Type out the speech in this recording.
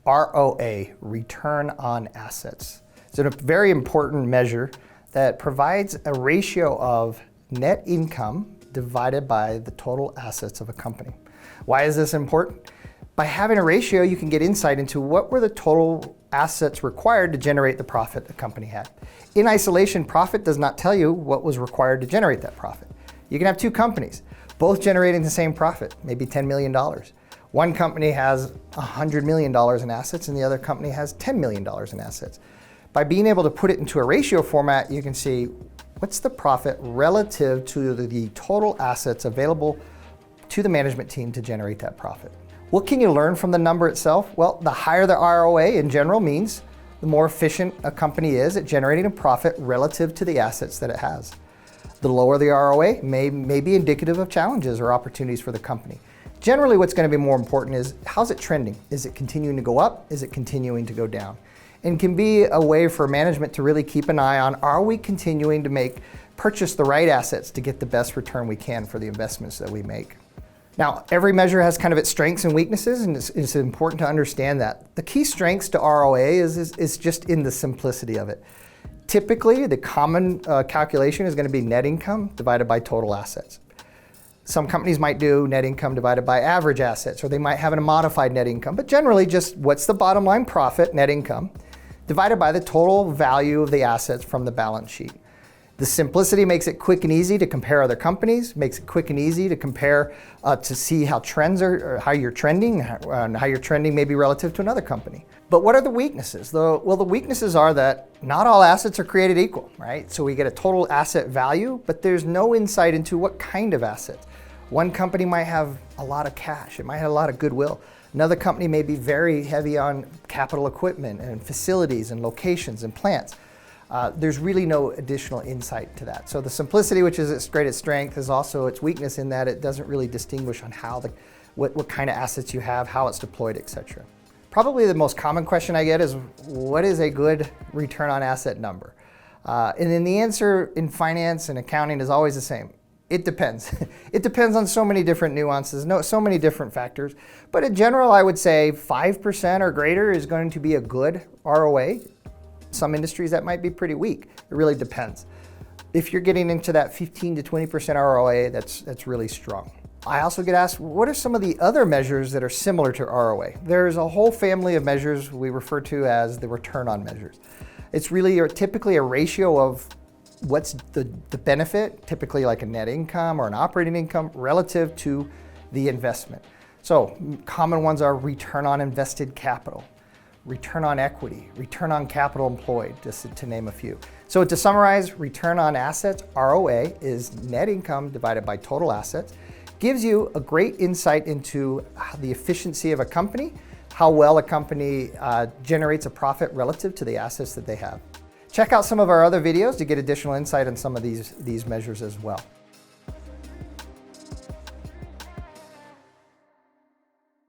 ROA, return on assets. It's a very important measure that provides a ratio of net income divided by the total assets of a company. Why is this important? By having a ratio, you can get insight into what were the total assets required to generate the profit the company had. In isolation, profit does not tell you what was required to generate that profit. You can have two companies, both generating the same profit, maybe $10 million. One company has $100 million in assets and the other company has $10 million in assets. By being able to put it into a ratio format, you can see what's the profit relative to the total assets available to the management team to generate that profit. What can you learn from the number itself? Well, the higher the ROA in general means the more efficient a company is at generating a profit relative to the assets that it has. The lower the ROA may be indicative of challenges or opportunities for the company. Generally, what's going to be more important is how's it trending? Is it continuing to go up? Is it continuing to go down? And can be a way for management to really keep an eye on, are we continuing to purchase the right assets to get the best return we can for the investments that we make? Now, every measure has kind of its strengths and weaknesses, and it's important to understand that. The key strengths to ROA is just in the simplicity of it. Typically, the common calculation is going to be net income divided by total assets. Some companies might do net income divided by average assets, or they might have a modified net income, but generally just what's the bottom line profit, net income, divided by the total value of the assets from the balance sheet. The simplicity makes it quick and easy to compare other companies, makes it quick and easy to compare to see how trends are, or how you're trending, and how you're trending maybe relative to another company. But what are the weaknesses? Well, the weaknesses are that not all assets are created equal, right? So we get a total asset value, but there's no insight into what kind of assets. One company might have a lot of cash, it might have a lot of goodwill. Another company may be very heavy on capital equipment and facilities and locations and plants. There's really no additional insight to that. So the simplicity, which is its greatest strength, is also its weakness in that it doesn't really distinguish on how what kind of assets you have, how it's deployed, etc. Probably the most common question I get is, what is a good return on asset number? And then the answer in finance and accounting is always the same. It depends. It depends on so many different nuances, so many different factors. But in general, I would say 5% or greater is going to be a good ROA. Some industries that might be pretty weak. It really depends. If you're getting into that 15 to 20% ROA, that's really strong. I also get asked, what are some of the other measures that are similar to ROA? There's a whole family of measures we refer to as the return on measures. It's really typically a ratio of what's the benefit, typically like a net income or an operating income, relative to the investment. So common ones are return on invested capital, return on equity, return on capital employed, just to name a few. So to summarize, return on assets, ROA, is net income divided by total assets. Gives you a great insight into the efficiency of a company, how well a company generates a profit relative to the assets that they have. Check out some of our other videos to get additional insight on some of these measures as well.